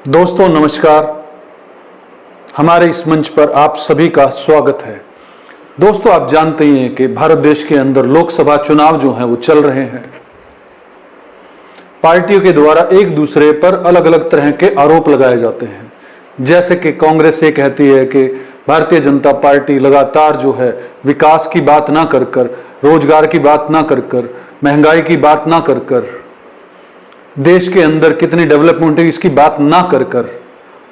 दोस्तों नमस्कार। हमारे इस मंच पर आप सभी का स्वागत है। दोस्तों आप जानते ही हैं कि भारत देश के अंदर लोकसभा चुनाव जो हैं वो चल रहे हैं। पार्टियों के द्वारा एक दूसरे पर अलग अलग तरह के आरोप लगाए जाते हैं। जैसे कि कांग्रेस ये कहती है कि भारतीय जनता पार्टी लगातार जो है विकास की बात ना कर कर, रोजगार की बात ना कर कर, महंगाई की बात ना कर कर, देश के अंदर कितनी डेवलपमेंट है इसकी बात ना कर कर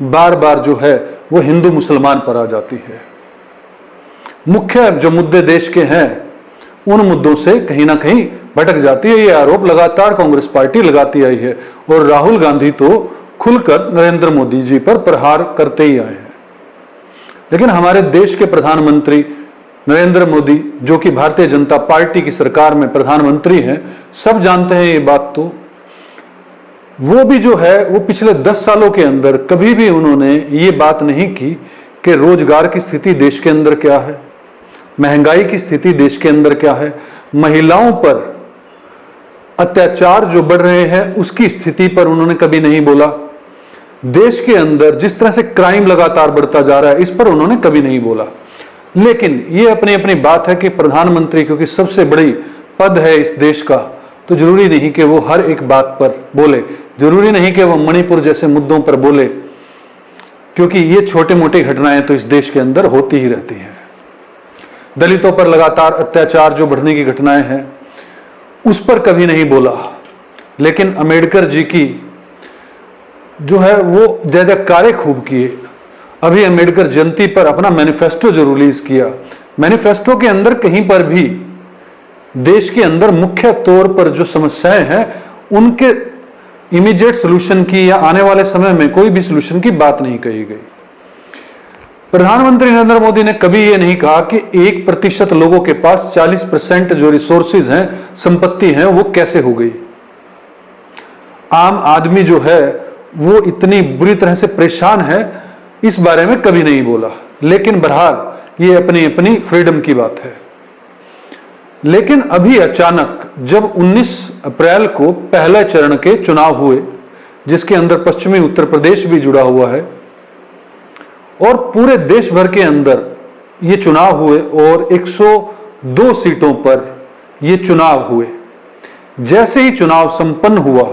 बार बार जो है वो हिंदू मुसलमान पर आ जाती है। मुख्य जो मुद्दे देश के हैं उन मुद्दों से कहीं ना कहीं भटक जाती है। ये आरोप लगातार कांग्रेस पार्टी लगाती आई है और राहुल गांधी तो खुलकर नरेंद्र मोदी जी पर प्रहार करते ही आए हैं। लेकिन हमारे देश के प्रधानमंत्री नरेंद्र मोदी, जो कि भारतीय जनता पार्टी की सरकार में प्रधानमंत्री हैं, सब जानते हैं ये बात। तो वो भी जो है वो पिछले 10 सालों के अंदर कभी भी उन्होंने ये बात नहीं की कि रोजगार की स्थिति देश के अंदर क्या है, महंगाई की स्थिति देश के अंदर क्या है, महिलाओं पर अत्याचार जो बढ़ रहे हैं उसकी स्थिति पर उन्होंने कभी नहीं बोला। देश के अंदर जिस तरह से क्राइम लगातार बढ़ता जा रहा है इस पर उन्होंने कभी नहीं बोला। लेकिन ये अपनी अपनी बात है कि प्रधानमंत्री क्योंकि सबसे बड़ी पद है इस देश का, तो जरूरी नहीं कि वो हर एक बात पर बोले, जरूरी नहीं कि वो मणिपुर जैसे मुद्दों पर बोले, क्योंकि ये छोटे मोटे घटनाएं तो इस देश के अंदर होती ही रहती हैं। दलितों पर लगातार अत्याचार जो बढ़ने की घटनाएं हैं उस पर कभी नहीं बोला। लेकिन अंबेडकर जी की जो है वो जयजयकारे खूब किए। अभी अंबेडकर जयंती पर अपना मैनिफेस्टो जो रिलीज किया, मैनिफेस्टो के अंदर कहीं पर भी देश के अंदर मुख्य तौर पर जो समस्याएं हैं उनके इमीडिएट सोल्यूशन की या आने वाले समय में कोई भी सोल्यूशन की बात नहीं कही गई। प्रधानमंत्री नरेंद्र मोदी ने कभी यह नहीं कहा कि 1% लोगों के पास 40% जो रिसोर्सेज हैं, संपत्ति है, वो कैसे हो गई। आम आदमी जो है वो इतनी बुरी तरह से परेशान है, इस बारे में कभी नहीं बोला। लेकिन बहरहाल ये अपनी अपनी फ्रीडम की बात है। लेकिन अभी अचानक जब 19 अप्रैल को पहले चरण के चुनाव हुए, जिसके अंदर पश्चिमी उत्तर प्रदेश भी जुड़ा हुआ है और पूरे देश भर के अंदर ये चुनाव हुए और 102 सीटों पर ये चुनाव हुए। जैसे ही चुनाव संपन्न हुआ,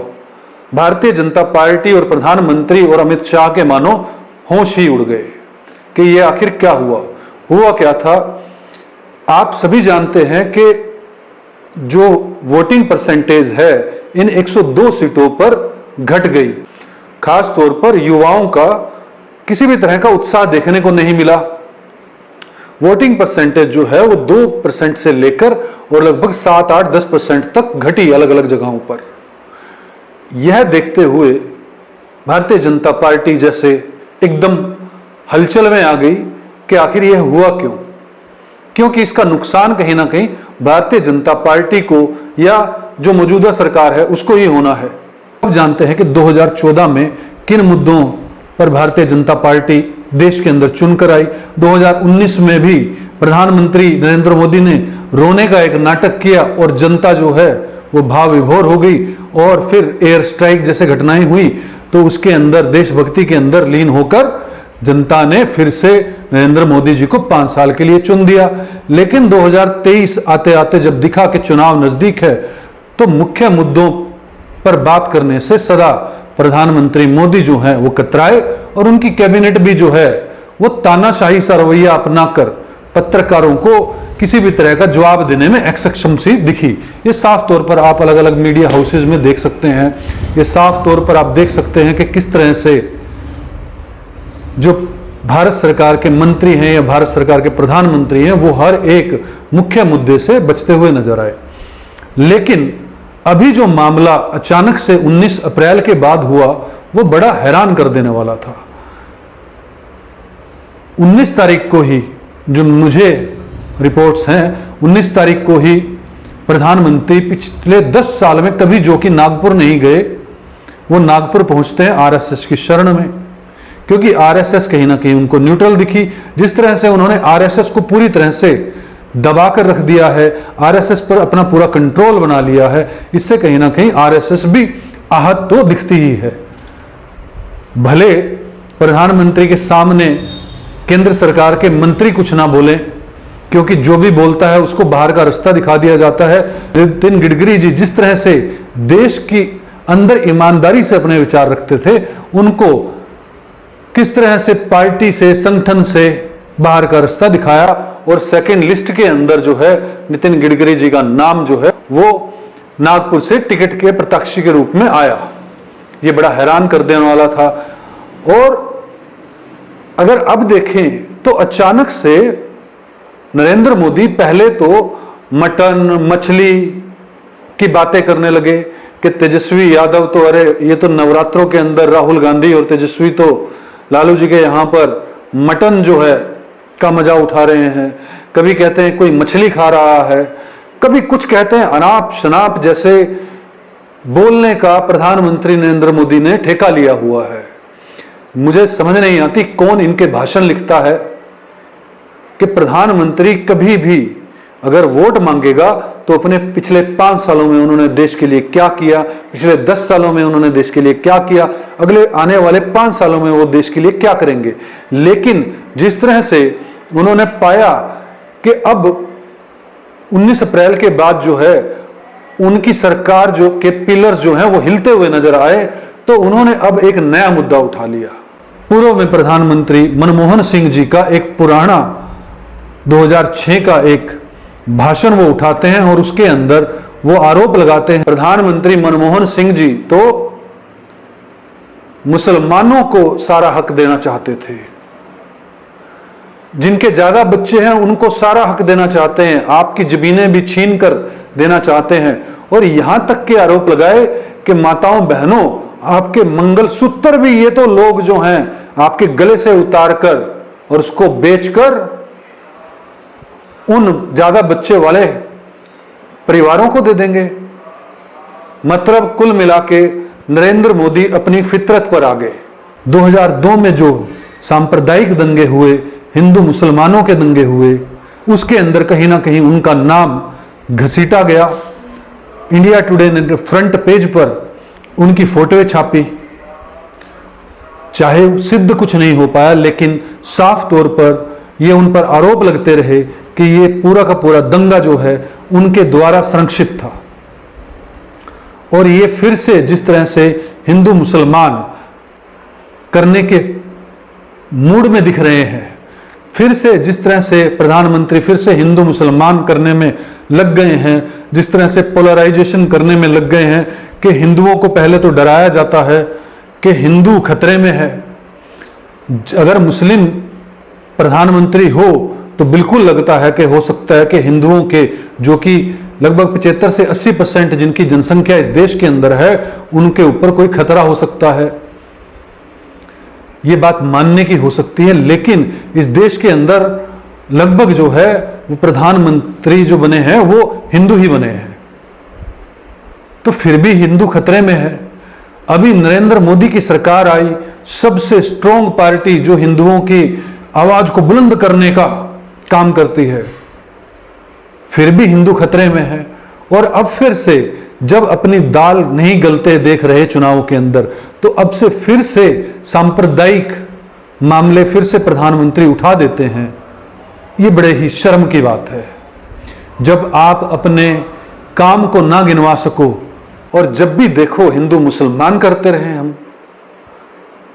भारतीय जनता पार्टी और प्रधानमंत्री और अमित शाह के मानो होश ही उड़ गए कि ये आखिर क्या हुआ क्या था। आप सभी जानते हैं कि जो वोटिंग परसेंटेज है इन 102 सीटों पर घट गई। खास तौर पर युवाओं का किसी भी तरह का उत्साह देखने को नहीं मिला। वोटिंग परसेंटेज जो है वो 2% से लेकर और लगभग 7, 8, 10% तक घटी अलग अलग जगहों पर। यह देखते हुए भारतीय जनता पार्टी जैसे एकदम हलचल में आ गई कि आखिर यह हुआ क्यों, क्योंकि इसका नुकसान कहीं ना कहीं भारतीय जनता पार्टी को या जो मौजूदा सरकार है उसको ही होना है। अब जानते हैं कि 2014 में किन मुद्दों पर भारतीय जनता पार्टी देश के अंदर चुनकर आई। 2019 में भी प्रधानमंत्री नरेंद्र मोदी ने रोने का एक नाटक किया और जनता जो है वो भाव विभोर हो गई और फिर एयर स्ट्राइक जैसे घटनाएं हुई तो उसके अंदर देशभक्ति के अंदर लीन होकर जनता ने फिर से नरेंद्र मोदी जी को 5 साल के लिए चुन दिया। लेकिन 2023 आते आते जब दिखा कि चुनाव नजदीक है तो मुख्य मुद्दों पर बात करने से सदा प्रधानमंत्री मोदी जो हैं वो कतराए और उनकी कैबिनेट भी जो है वो तानाशाही सा रवैया अपनाकर पत्रकारों को किसी भी तरह का जवाब देने में असक्षम सी दिखी। ये साफ तौर पर आप अलग अलग मीडिया हाउसेज में देख सकते हैं। ये साफ तौर पर आप देख सकते हैं कि किस तरह से जो भारत सरकार के मंत्री हैं या भारत सरकार के प्रधानमंत्री हैं वो हर एक मुख्य मुद्दे से बचते हुए नजर आए। लेकिन अभी जो मामला अचानक से 19 अप्रैल के बाद हुआ वो बड़ा हैरान कर देने वाला था। 19 तारीख को ही जो मुझे रिपोर्ट्स हैं 19 तारीख को ही प्रधानमंत्री पिछले 10 साल में कभी जो कि नागपुर नहीं गए वो नागपुर पहुंचते हैं आरएसएस की शरण में, क्योंकि आरएसएस कहीं ना कहीं उनको न्यूट्रल दिखी। जिस तरह से उन्होंने आरएसएस को पूरी तरह से दबाकर रख दिया है, आरएसएस पर अपना पूरा कंट्रोल बना लिया है, इससे कहीं ना कहीं आरएसएस भी आहत तो दिखती ही है। भले प्रधानमंत्री के सामने केंद्र सरकार के मंत्री कुछ ना बोले, क्योंकि जो भी बोलता है उसको बाहर का रास्ता दिखा दिया जाता है। नितिन गडकरी जी जिस तरह से देश की अंदर ईमानदारी से अपने विचार रखते थे, उनको किस तरह से पार्टी से, संगठन से बाहर का रास्ता दिखाया और सेकंड लिस्ट के अंदर जो है नितिन गडकरी जी का नाम जो है वो नागपुर से टिकट के प्रत्याशी के रूप में आया। ये बड़ा हैरान कर देने वाला था। और अगर अब देखें तो अचानक से नरेंद्र मोदी पहले तो मटन, मछली की बातें करने लगे कि तेजस्वी यादव तो, अरे ये तो नवरात्रों के अंदर राहुल गांधी और तेजस्वी तो लालू जी के यहां पर मटन जो है का मजा उठा रहे हैं। कभी कहते हैं कोई मछली खा रहा है, कभी कुछ कहते हैं अनाप शनाप जैसे बोलने का प्रधानमंत्री नरेंद्र मोदी ने ठेका लिया हुआ है। मुझे समझ नहीं आती कौन इनके भाषण लिखता है कि प्रधानमंत्री कभी भी अगर वोट मांगेगा तो अपने पिछले 5 सालों में उन्होंने देश के लिए क्या किया, पिछले 10 सालों में उन्होंने देश के लिए क्या किया, अगले आने वाले 5 सालों में वो देश के लिए क्या करेंगे। लेकिन जिस तरह से उन्होंने पाया कि अब 19 अप्रैल के बाद जो है उनकी सरकार जो के पिलर्स जो हैं वो हिलते हुए नजर आए, तो उन्होंने अब एक नया मुद्दा उठा लिया। पूर्व में प्रधानमंत्री मनमोहन सिंह जी का एक पुराना 2006 का एक भाषण वो उठाते हैं और उसके अंदर वो आरोप लगाते हैं प्रधानमंत्री मनमोहन सिंह जी तो मुसलमानों को सारा हक देना चाहते थे, जिनके ज्यादा बच्चे हैं उनको सारा हक देना चाहते हैं, आपकी जमीनें भी छीन कर देना चाहते हैं। और यहां तक के आरोप लगाए कि माताओं बहनों आपके मंगलसूत्र भी ये तो लोग जो हैं आपके गले से उतार कर और उसको बेचकर उन ज्यादा बच्चे वाले परिवारों को दे देंगे। मतलब कुल मिला के नरेंद्र मोदी अपनी फितरत पर आ गए। 2002 में जो सांप्रदायिक दंगे हुए, हिंदू मुसलमानों के दंगे हुए, उसके अंदर कहीं ना कहीं उनका नाम घसीटा गया। इंडिया टुडे ने फ्रंट पेज पर उनकी फोटोएं छापी। चाहे सिद्ध कुछ नहीं हो पाया, लेकिन साफ तौर पर यह उन पर आरोप लगते रहे कि ये पूरा का पूरा दंगा जो है उनके द्वारा संरक्षित था। और ये फिर से जिस तरह से हिंदू मुसलमान करने के मूड में दिख रहे हैं, फिर से जिस तरह से प्रधानमंत्री फिर से हिंदू मुसलमान करने में लग गए हैं, जिस तरह से पोलराइजेशन करने में लग गए हैं कि हिंदुओं को पहले तो डराया जाता है कि हिंदू खतरे में है, अगर मुस्लिम प्रधानमंत्री हो तो बिल्कुल लगता है कि हो सकता है कि हिंदुओं के जो कि लगभग 75 से 80% जिनकी जनसंख्या इस देश के अंदर है, उनके ऊपर कोई खतरा हो सकता है। ये बात मानने की हो सकती है, लेकिन इस देश के अंदर लगभग जो है वो प्रधानमंत्री जो बने हैं वो हिंदू ही बने हैं, तो फिर भी हिंदू खतरे में है। अभी नरेंद्र मोदी की सरकार आई, सबसे स्ट्रॉन्ग पार्टी जो हिंदुओं की आवाज को बुलंद करने का काम करती है, फिर भी हिंदू खतरे में है। और अब फिर से जब अपनी दाल नहीं गलते देख रहे चुनाव के अंदर, तो अब से फिर से सांप्रदायिक मामले फिर से प्रधानमंत्री उठा देते हैं। ये बड़े ही शर्म की बात है जब आप अपने काम को ना गिनवा सको और जब भी देखो हिंदू मुसलमान करते रहे हम।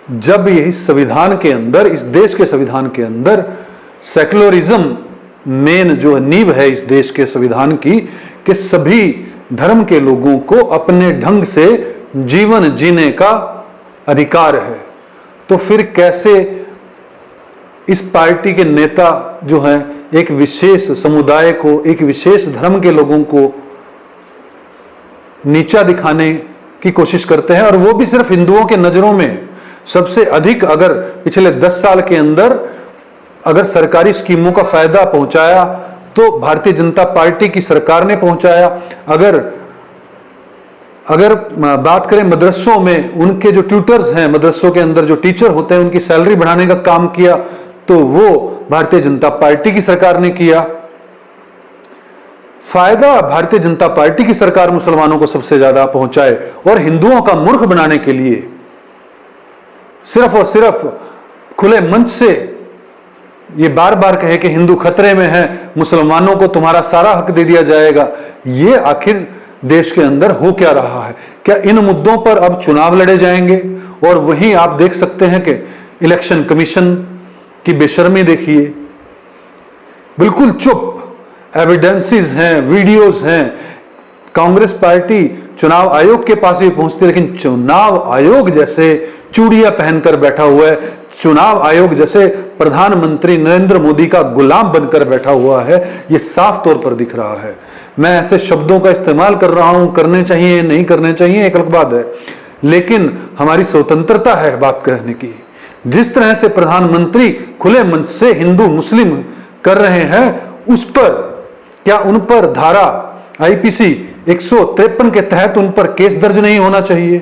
जब यही संविधान के अंदर, इस देश के संविधान के अंदर सेक्युलरिज्म मेन जो नींव है इस देश के संविधान की, कि सभी धर्म के लोगों को अपने ढंग से जीवन जीने का अधिकार है, तो फिर कैसे इस पार्टी के नेता जो हैं एक विशेष समुदाय को, एक विशेष धर्म के लोगों को नीचा दिखाने की कोशिश करते हैं, और वो भी सिर्फ हिंदुओं के नजरों में। सबसे अधिक अगर पिछले 10 साल के अंदर अगर सरकारी स्कीमों का फायदा पहुंचाया तो भारतीय जनता पार्टी की सरकार ने पहुंचाया। अगर बात करें मदरसों में, उनके जो ट्यूटर्स हैं, मदरसों के अंदर जो टीचर होते हैं, उनकी सैलरी बढ़ाने का काम किया तो वो भारतीय जनता पार्टी की सरकार ने किया। फायदा भारतीय जनता पार्टी की सरकार मुसलमानों को सबसे ज्यादा पहुंचाए, और हिंदुओं का मूर्ख बनाने के लिए सिर्फ और सिर्फ खुले मंच से ये बार बार कहे कि हिंदू खतरे में है, मुसलमानों को तुम्हारा सारा हक दे दिया जाएगा, ये आखिर देश के अंदर हो क्या रहा है? क्या इन मुद्दों पर अब चुनाव लड़े जाएंगे? और वहीं आप देख सकते हैं कि इलेक्शन कमीशन की बेशर्मी देखिए, बिल्कुल चुप, एविडेंसेस हैं, वीडियोस हैं। कांग्रेस पार्टी चुनाव आयोग के पास भी पहुंचती है, लेकिन चुनाव आयोग जैसे चूड़ियां पहनकर बैठा हुआ है, चुनाव आयोग जैसे प्रधानमंत्री नरेंद्र मोदी का गुलाम बनकर बैठा हुआ है, यह साफ तौर पर दिख रहा है। मैं ऐसे शब्दों का इस्तेमाल कर रहा हूं, करने चाहिए नहीं करने चाहिए एक अलग बात है, लेकिन हमारी स्वतंत्रता है बात कहने की। जिस तरह से प्रधानमंत्री खुले मंच से हिंदू मुस्लिम कर रहे हैं, उस पर क्या उन पर धारा आईपीसी 153 के तहत उन पर केस दर्ज नहीं होना चाहिए?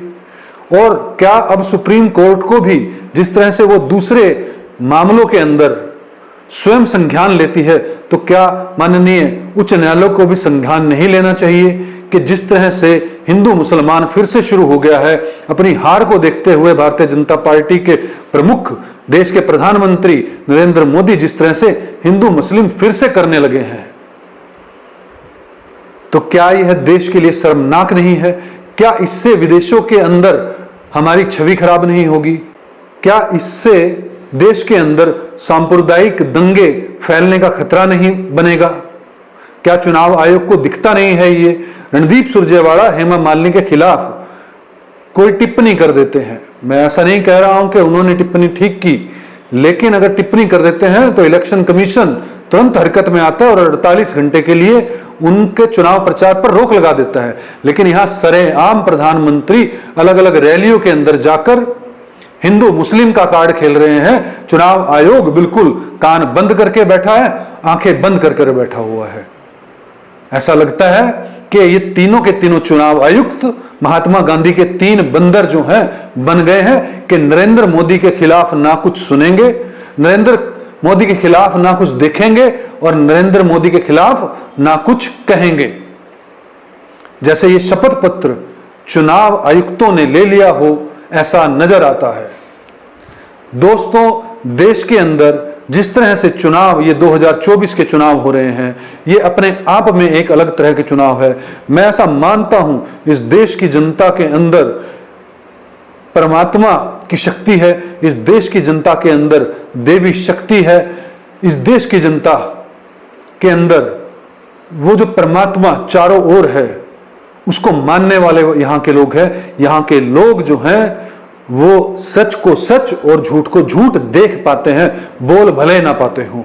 और क्या अब सुप्रीम कोर्ट को भी जिस तरह से वो दूसरे मामलों के अंदर स्वयं संज्ञान लेती है, तो क्या माननीय उच्च न्यायालय को भी संज्ञान नहीं लेना चाहिए कि जिस तरह से हिंदू मुसलमान फिर से शुरू हो गया है? अपनी हार को देखते हुए भारतीय जनता पार्टी के प्रमुख, देश के प्रधानमंत्री नरेंद्र मोदी जिस तरह से हिंदू मुस्लिम फिर से करने लगे हैं, तो क्या यह देश के लिए शर्मनाक नहीं है? क्या इससे विदेशों के अंदर हमारी छवि खराब नहीं होगी? क्या इससे देश के अंदर सांप्रदायिक दंगे फैलने का खतरा नहीं बनेगा? क्या चुनाव आयोग को दिखता नहीं है? ये रणदीप सुरजेवाला हेमा मालिनी के खिलाफ कोई टिप्पणी कर देते हैं, मैं ऐसा नहीं कह रहा हूं कि उन्होंने टिप्पणी ठीक की, लेकिन अगर टिप्पणी कर देते हैं तो इलेक्शन कमीशन तुरंत हरकत में आता है और 48 घंटे के लिए उनके चुनाव प्रचार पर रोक लगा देता है। लेकिन यहां सरेआम प्रधानमंत्री अलग अलग रैलियों के अंदर जाकर हिंदू मुस्लिम का कार्ड खेल रहे हैं। चुनाव आयोग बिल्कुल कान बंद करके बैठा है, आंखें बंद करके बैठा हुआ है। ऐसा लगता है कि ये तीनों के तीनों चुनाव आयुक्त महात्मा गांधी के 3 बंदर जो हैं बन गए हैं कि नरेंद्र मोदी के खिलाफ ना कुछ सुनेंगे, नरेंद्र मोदी के खिलाफ ना कुछ देखेंगे और नरेंद्र मोदी के खिलाफ ना कुछ कहेंगे। जैसे ये शपथ पत्र चुनाव आयुक्तों ने ले लिया हो, ऐसा नजर आता है। दोस्तों, देश के अंदर जिस तरह से चुनाव, ये 2024 के चुनाव हो रहे हैं, ये अपने आप में एक अलग तरह के चुनाव है। मैं ऐसा मानता हूं इस देश की जनता के अंदर परमात्मा की शक्ति है, इस देश की जनता के अंदर देवी शक्ति है, इस देश की जनता के अंदर वो जो परमात्मा चारों ओर है उसको मानने वाले यहां के लोग हैं। यहां के लोग जो हैं वो सच को सच और झूठ को झूठ देख पाते हैं, बोल भले ना पाते हों,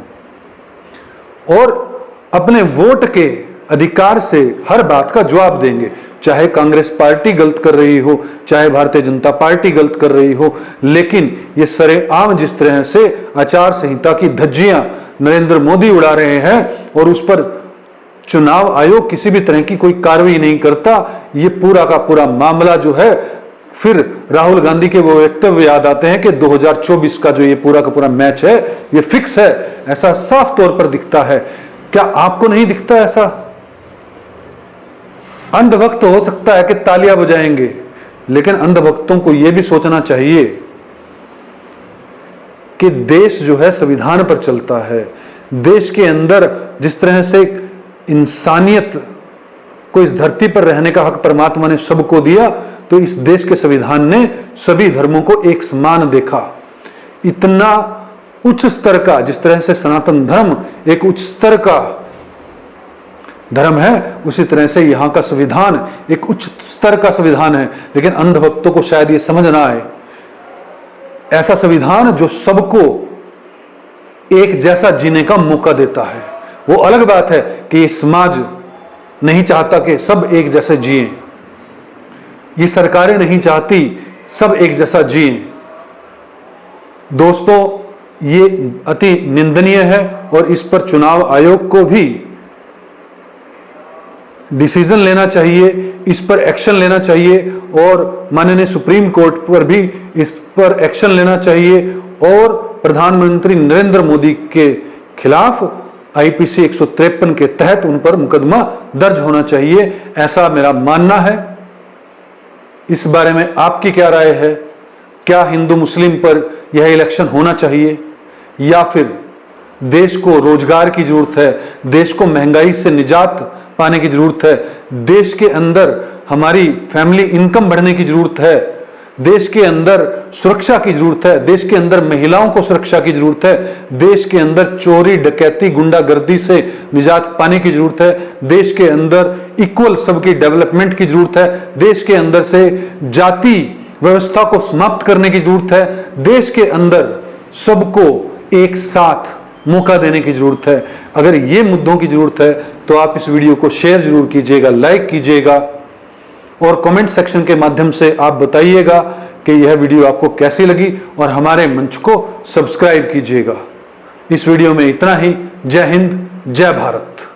और अपने वोट के अधिकार से हर बात का जवाब देंगे। चाहे कांग्रेस पार्टी गलत कर रही हो, चाहे भारतीय जनता पार्टी गलत कर रही हो, लेकिन ये सरेआम जिस तरह से आचार संहिता की धज्जियां नरेंद्र मोदी उड़ा रहे हैं और उस पर चुनाव आयोग किसी भी तरह की कोई कार्रवाई नहीं करता, ये पूरा का पूरा मामला जो है, फिर राहुल गांधी के वो वक्तव्य याद आते हैं कि 2024 का जो ये पूरा का पूरा मैच है ये फिक्स है, ऐसा साफ तौर पर दिखता है। क्या आपको नहीं दिखता ऐसा? अंधभक्त हो सकता है कि तालियां बजाएंगे, लेकिन अंधभक्तों को यह भी सोचना चाहिए कि देश जो है संविधान पर चलता है। देश के अंदर जिस तरह से इंसानियत को इस धरती पर रहने का हक परमात्मा ने सबको दिया, तो इस देश के संविधान ने सभी धर्मों को एक समान देखा। इतना उच्च स्तर का, जिस तरह से सनातन धर्म एक उच्च स्तर का धर्म है, उसी तरह से यहां का संविधान एक उच्च स्तर का संविधान है। लेकिन अंधभक्तों को शायद ये समझ ना आए, ऐसा संविधान जो सबको एक जैसा जीने का मौका देता है। वो अलग बात है कि ये समाज नहीं चाहता कि सब एक जैसे जिए, ये सरकारें नहीं चाहती सब एक जैसा जिए। दोस्तों, ये अति निंदनीय है और इस पर चुनाव आयोग को भी डिसीजन लेना चाहिए, इस पर एक्शन लेना चाहिए और माननीय सुप्रीम कोर्ट पर भी इस पर एक्शन लेना चाहिए और प्रधानमंत्री नरेंद्र मोदी के खिलाफ आईपीसी 153 के तहत उन पर मुकदमा दर्ज होना चाहिए, ऐसा मेरा मानना है। इस बारे में आपकी क्या राय है? क्या हिंदू मुस्लिम पर यह इलेक्शन होना चाहिए, या फिर देश को रोजगार की जरूरत है, देश को महंगाई से निजात पाने की जरूरत है, देश के अंदर हमारी फैमिली इनकम बढ़ने की जरूरत है, देश के अंदर सुरक्षा की जरूरत है, देश के अंदर महिलाओं को सुरक्षा की जरूरत है, देश के अंदर चोरी डकैती गुंडागर्दी से निजात पाने की जरूरत है, देश के अंदर इक्वल सबकी डेवलपमेंट की जरूरत है, देश के अंदर से जाति व्यवस्था को समाप्त करने की जरूरत है, देश के अंदर सबको एक साथ मौका देने की जरूरत है। अगर ये मुद्दों की जरूरत है तो आप इस वीडियो को शेयर जरूर कीजिएगा, लाइक कीजिएगा और कमेंट सेक्शन के माध्यम से आप बताइएगा कि यह वीडियो आपको कैसी लगी और हमारे मंच को सब्सक्राइब कीजिएगा। इस वीडियो में इतना ही। जय हिंद, जय भारत।